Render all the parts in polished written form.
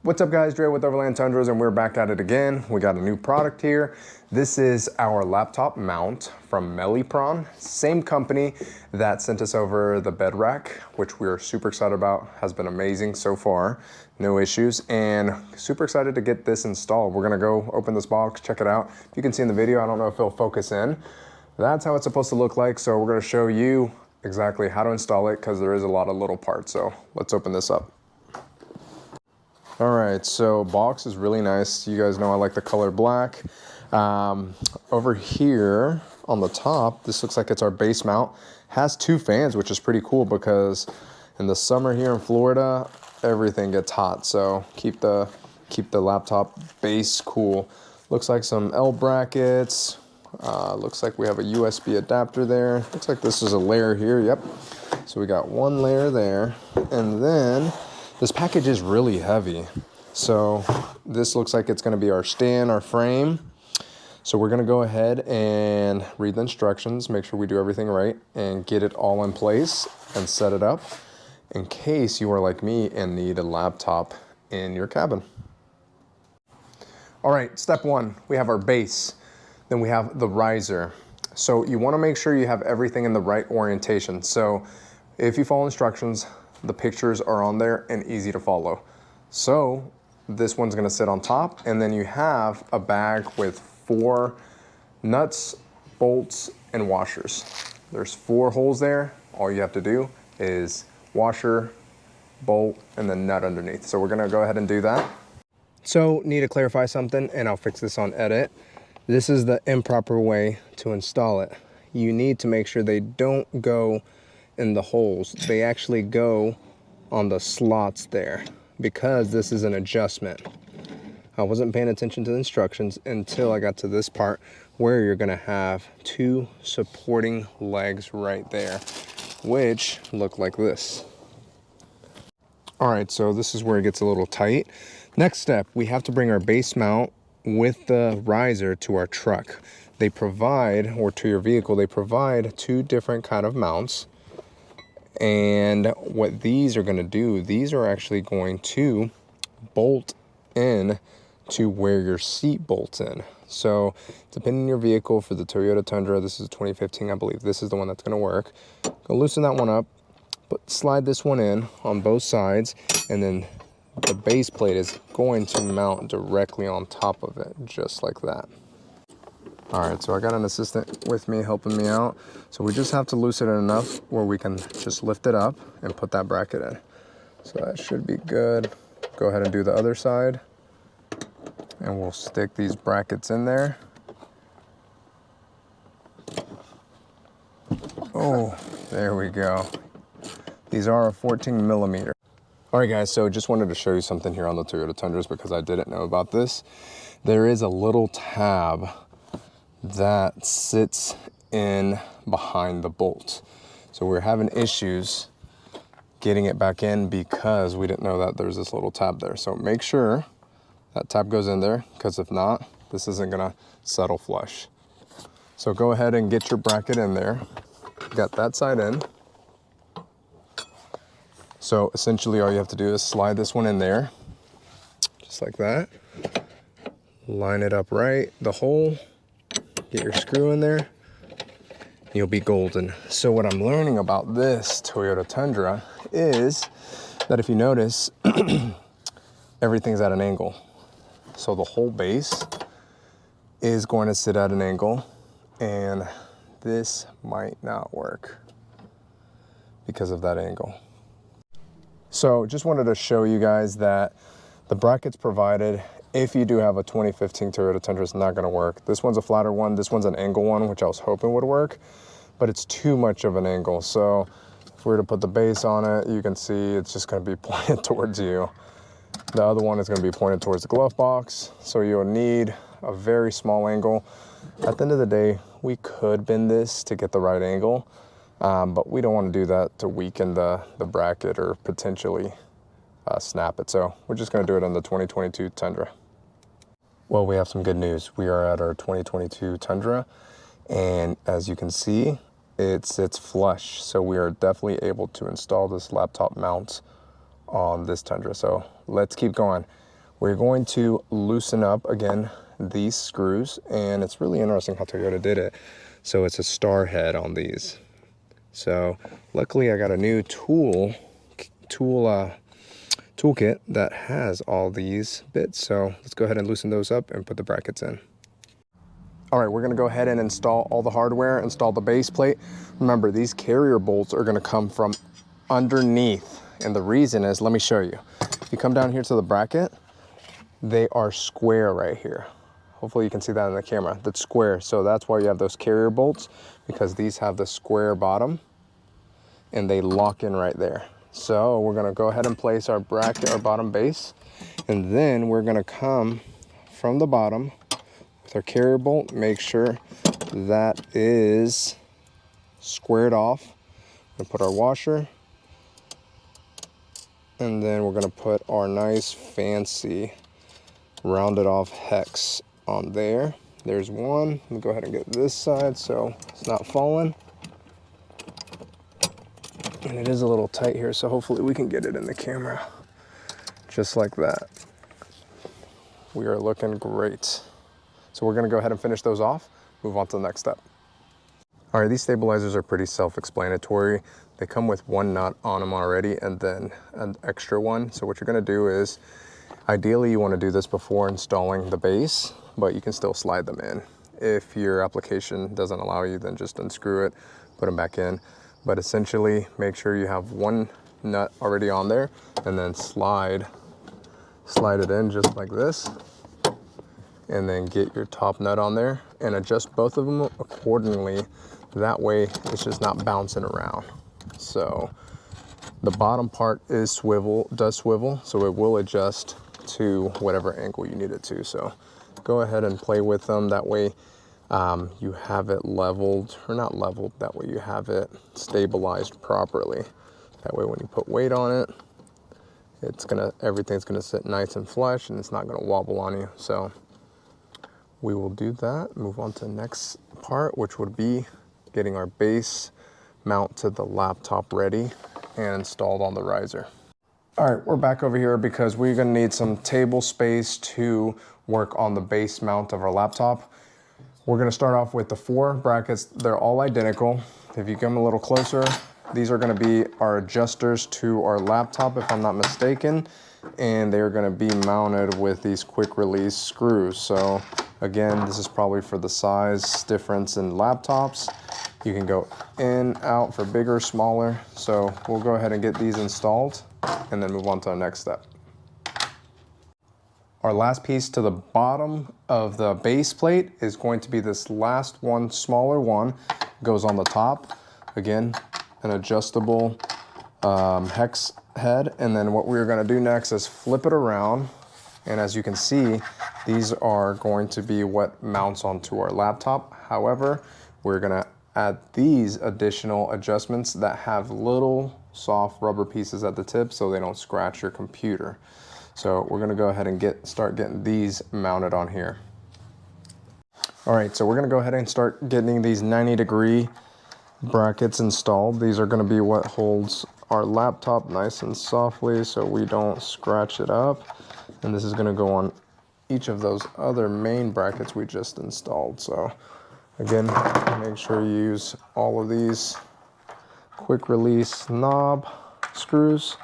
What's up guys, Dre with Overland Tundras, and we're back at it again. We got a new product here. This is our laptop mount from Melipron, same company that sent us over the bed rack, which we're super excited about. Has been amazing so far, no issues, and super excited to get this installed. We're gonna go open this box, check it out. If you can see in the video, I don't know if it'll focus in. That's how it's supposed to look like, so we're gonna show you exactly how to install it because there is a lot of little parts, so let's open this up. All right, so box is really nice. You guys know I like the color black. Over here on the top, this looks like it's our base mount. Has two fans, which is pretty cool because in the summer here in Florida, everything gets hot. So keep the laptop base cool. Looks like some L brackets. Looks like we have a USB adapter there. Looks like this is a layer here, yep. So we got one layer there, and then this package is really heavy. So this looks like it's gonna be our stand, our frame. So we're gonna go ahead and read the instructions, make sure we do everything right, and get it all in place and set it up in case you are like me and need a laptop in your cabin. All right, step one, we have our base. Then we have the riser. So you wanna make sure you have everything in the right orientation. So if you follow instructions, the pictures are on there and easy to follow. So this one's gonna sit on top, and then you have a bag with 4 nuts, bolts, and washers. There's 4 holes there. All you have to do is washer, bolt, and then nut underneath. So we're gonna go ahead and do that. So need to clarify something, and I'll fix this on edit. This is the improper way to install it. You need to make sure they don't go in the holes. They actually go on the slots there because this is an adjustment. I wasn't paying attention to the instructions until I got to this part where you're gonna have 2 supporting legs right there, which look like this. All right, so this is where it gets a little tight. Next step, we have to bring our base mount with the riser to our truck. They provide, or to your vehicle, they provide 2 different kind of mounts. And what these are going to do, these are actually going to bolt in to where your seat bolts in. So depending on your vehicle, for the Toyota Tundra, this is 2015, I believe this is the one that's going to work. Go loosen that one up, but slide this one in on both sides, and then the base plate is going to mount directly on top of it, just like that. All right, so I got an assistant with me helping me out. So we just have to loosen it enough where we can just lift it up and put that bracket in. So that should be good. Go ahead and do the other side. And we'll stick these brackets in there. Oh, there we go. These are a 14 millimeter. All right guys, so just wanted to show you something here on the Toyota Tundras because I didn't know about this. There is a little tab that sits in behind the bolt. So we're having issues getting it back in because we didn't know that there's this little tab there. So make sure that tab goes in there, because if not, this isn't gonna settle flush. So go ahead and get your bracket in there. Got that side in. So essentially all you have to do is slide this one in there, just like that. Line it up right, the hole. Get your screw in there, you'll be golden. So what I'm learning about this Toyota Tundra is that if you notice, everything's at an angle. So the whole base is going to sit at an angle, and this might not work because of that angle. So just wanted to show you guys that the brackets provided, if you do have a 2015 Toyota Tundra, it's not gonna work. This one's a flatter one, this one's an angle one, which I was hoping would work, but it's too much of an angle. So if we were to put the base on it, you can see it's just gonna be pointed towards you. The other one is gonna be pointed towards the glove box. So you'll need a very small angle. At the end of the day, we could bend this to get the right angle, but we don't wanna do that to weaken the bracket or potentially snap it. So we're just gonna do it on the 2022 Tundra. Well, we have some good news. We are at our 2022 Tundra, and as you can see, it sits flush. So we are definitely able to install this laptop mount on this Tundra. So let's keep going. We're going to loosen up, again, these screws, and it's really interesting how Toyota did it. So it's a star head on these. So luckily I got a new toolkit that has all these bits. So let's go ahead and loosen those up and put the brackets in. All right, we're gonna go ahead and install all the hardware, install the base plate. Remember, these carrier bolts are gonna come from underneath. And the reason is, let me show you. If you come down here to the bracket, they are square right here. Hopefully you can see that in the camera, that's square. So that's why you have those carrier bolts, because these have the square bottom and they lock in right there. So we're gonna go ahead and place our bracket, our bottom base, and then we're gonna come from the bottom with our carrier bolt, make sure that is squared off. We're gonna put our washer, and then we're gonna put our nice fancy rounded off hex on there. There's one. Let me go ahead and get this side so it's not falling. And it is a little tight here, so hopefully we can get it in the camera. Just like that. We are looking great. So we're gonna go ahead and finish those off, move on to the next step. All right, these stabilizers are pretty self-explanatory. They come with one nut on them already and then an extra one. So what you're gonna do is, ideally you wanna do this before installing the base, but you can still slide them in. If your application doesn't allow you, then just unscrew it, put them back in. But essentially, make sure you have one nut already on there and then slide it in just like this. And then get your top nut on there and adjust both of them accordingly. That way it's just not bouncing around. So the bottom part is does swivel, so it will adjust to whatever angle you need it to. So go ahead and play with them. That way you have it leveled, or not leveled, that way you have it stabilized properly. That way when you put weight on it, everything's gonna sit nice and flush and it's not gonna wobble on you. So we will do that, move on to the next part, which would be getting our base mount to the laptop ready and installed on the riser. All right, we're back over here because we're gonna need some table space to work on the base mount of our laptop. We're gonna start off with the 4 brackets. They're all identical. If you come a little closer, these are gonna be our adjusters to our laptop, if I'm not mistaken, and they're gonna be mounted with these quick release screws. So again, this is probably for the size difference in laptops. You can go in, out for bigger, smaller. So we'll go ahead and get these installed and then move on to the next step. Our last piece to the bottom of the base plate is going to be this last one, smaller one, goes on the top. Again, an adjustable hex head. And then what we're gonna do next is flip it around. And as you can see, these are going to be what mounts onto our laptop. However, we're gonna add these additional adjustments that have little soft rubber pieces at the tip so they don't scratch your computer. So we're gonna go ahead and start getting these mounted on here. All right, so we're gonna go ahead and start getting these 90-degree brackets installed. These are gonna be what holds our laptop nice and softly so we don't scratch it up. And this is gonna go on each of those other main brackets we just installed. So again, make sure you use all of these quick release knob screws.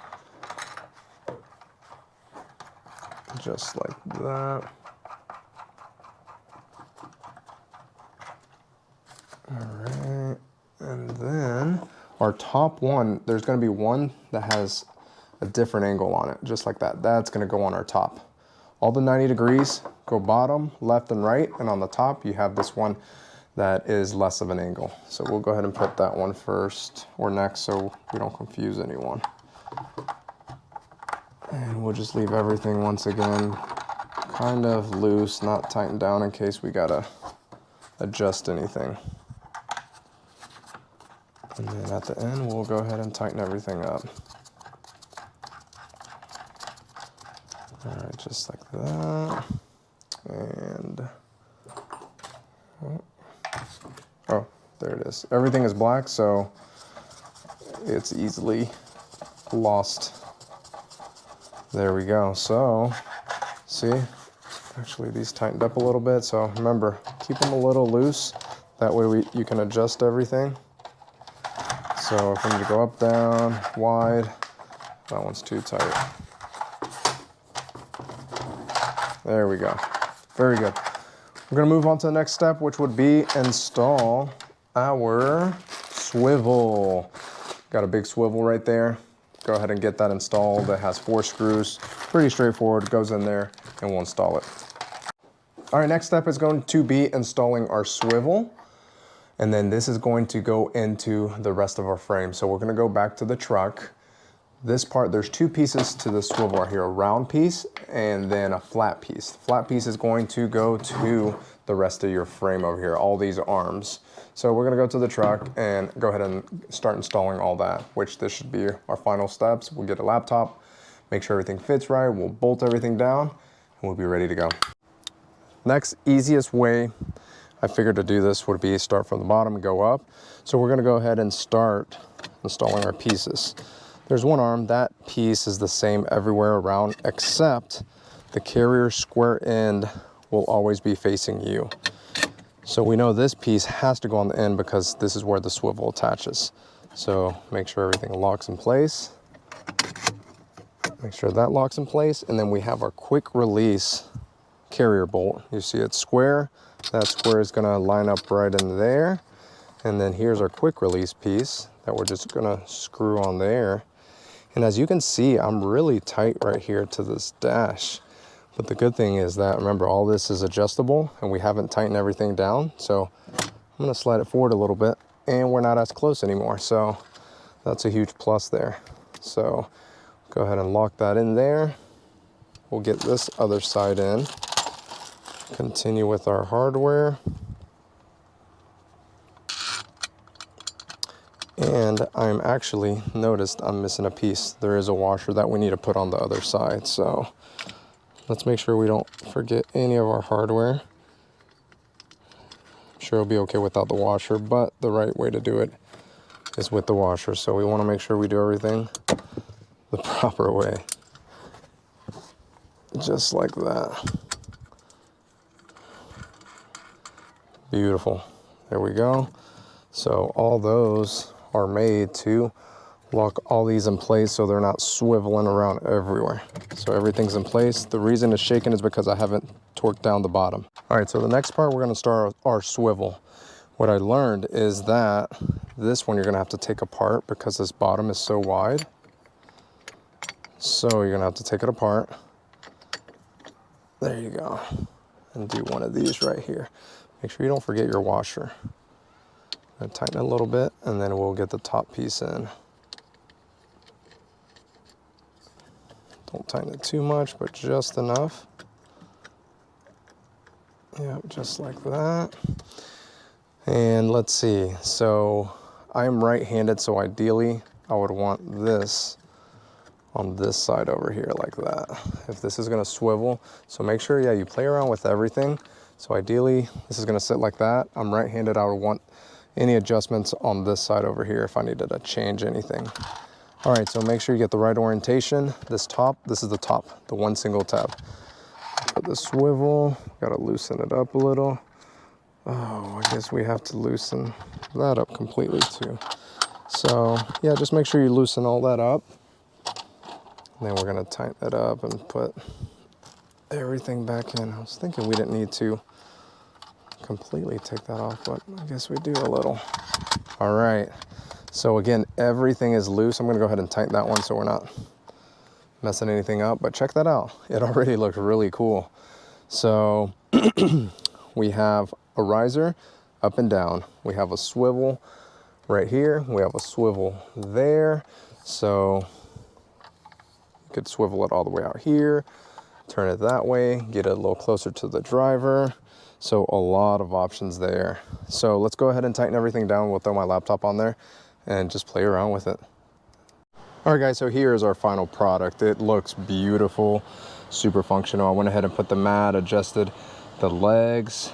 Just like that. All right, and then our top one, there's gonna be one that has a different angle on it, just like that. That's gonna go on our top. All the 90 degrees go bottom, left, and right, and on the top you have this one that is less of an angle. So we'll go ahead and put that one first or next so we don't confuse anyone. And we'll just leave everything once again kind of loose, not tightened down in case we gotta adjust anything. And then at the end, we'll go ahead and tighten everything up. All right, just like that. And, oh, there it is. Everything is black, so it's easily lost. There we go. So See, actually these tightened up a little bit. So remember, keep them a little loose. That way you can adjust everything. So if I need to go up, down, wide, that one's too tight. There we go. Very good. We're gonna move on to the next step, which would be install our swivel. Got a big swivel right there. Go ahead and get that installed. It has 4 screws. Pretty straightforward. Goes in there and we'll install it. All right, next step is going to be installing our swivel. And then this is going to go into the rest of our frame. So we're gonna go back to the truck. This part, there's 2 pieces to the swivel right here, a round piece and then a flat piece. The flat piece is going to go to the rest of your frame over here, all these arms. So we're gonna go to the truck and go ahead and start installing all that, which this should be our final steps. We'll get a laptop, make sure everything fits right, we'll bolt everything down, and we'll be ready to go. Next, easiest way I figured to do this would be start from the bottom and go up. So we're gonna go ahead and start installing our pieces. There's one arm, that piece is the same everywhere around, except the carrier square end will always be facing you. So we know this piece has to go on the end because this is where the swivel attaches. So make sure everything locks in place. Make sure that locks in place. And then we have our quick release carrier bolt. You see it's square. That square is gonna line up right in there. And then here's our quick release piece that we're just gonna screw on there. And as you can see, I'm really tight right here to this dash. But the good thing is that, remember, all this is adjustable and we haven't tightened everything down. So I'm gonna slide it forward a little bit and we're not as close anymore. So that's a huge plus there. So go ahead and lock that in there. We'll get this other side in. Continue with our hardware. And I'm actually noticed I'm missing a piece. There is a washer that we need to put on the other side. So let's make sure we don't forget any of our hardware. I'm sure it'll be okay without the washer, but the right way to do it is with the washer. So we want to make sure we do everything the proper way. Just like that. Beautiful. There we go. So all those are made to lock all these in place so they're not swiveling around everywhere. So everything's in place. The reason it's shaking is because I haven't torqued down the bottom. All right, so the next part, we're gonna start our swivel. What I learned is that this one you're gonna have to take apart because this bottom is so wide. So you're gonna have to take it apart. There you go. And do one of these right here. Make sure you don't forget your washer. Tighten it a little bit and then we'll get the top piece in. Don't tighten it too much, but just enough. Yep, just like that. And let's see, so I'm right-handed, so ideally I would want this on this side over here like that. If this is gonna swivel, so make sure, yeah, you play around with everything. So ideally, this is gonna sit like that. I'm right-handed, I would want any adjustments on this side over here if I needed to change anything. All right, so make sure you get the right orientation. This is the top, the one single tab. Put the swivel, gotta loosen it up a little. Oh, I guess we have to loosen that up completely too. So yeah, just make sure you loosen all that up. And then we're gonna tighten it up and put everything back in. I was thinking we didn't need to completely take that off, but I guess we do a little. All right, so again, everything is loose. I'm gonna go ahead and tighten that one so we're not messing anything up, but check that out. It already looks really cool. So we have a riser up and down. We have a swivel right here. We have a swivel there. So you could swivel it all the way out here, turn it that way, get it a little closer to the driver. So a lot of options there. So let's go ahead and tighten everything down. We'll throw my laptop on there and just play around with it. All right guys, so here is our final product. It looks beautiful, super functional. I went ahead and put the mat, adjusted the legs,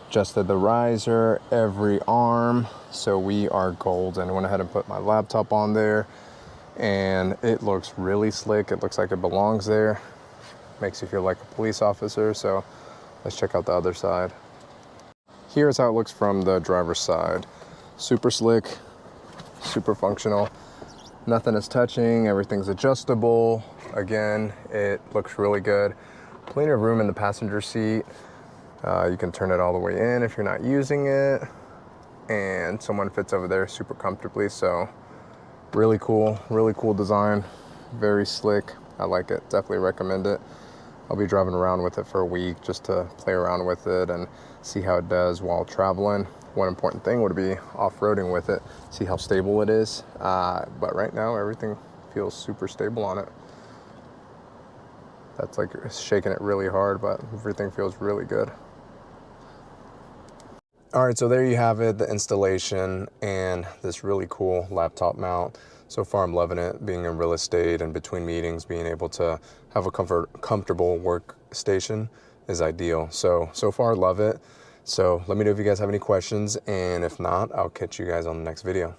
adjusted the riser, every arm. So we are golden. I went ahead and put my laptop on there and it looks really slick. It looks like it belongs there. makes you feel like a police officer. So let's check out the other side. Here's how it looks from the driver's side. Super slick, super functional. Nothing is touching, everything's adjustable. Again, it looks really good. Plenty of room in the passenger seat. You can turn it all the way in if you're not using it. And someone fits over there super comfortably. So really cool design. Very slick. I like it, definitely recommend it. I'll be driving around with it for a week just to play around with it and see how it does while traveling. One important thing would be off-roading with it, see how stable it is. But right now, everything feels super stable on it. That's like shaking it really hard, but everything feels really good. All right, so there you have it, the installation and this really cool laptop mount. So far, I'm loving it. Being in real estate and between meetings, being able to have a comfortable workstation is ideal. So far, love it. So let me know if you guys have any questions, and if not, I'll catch you guys on the next video.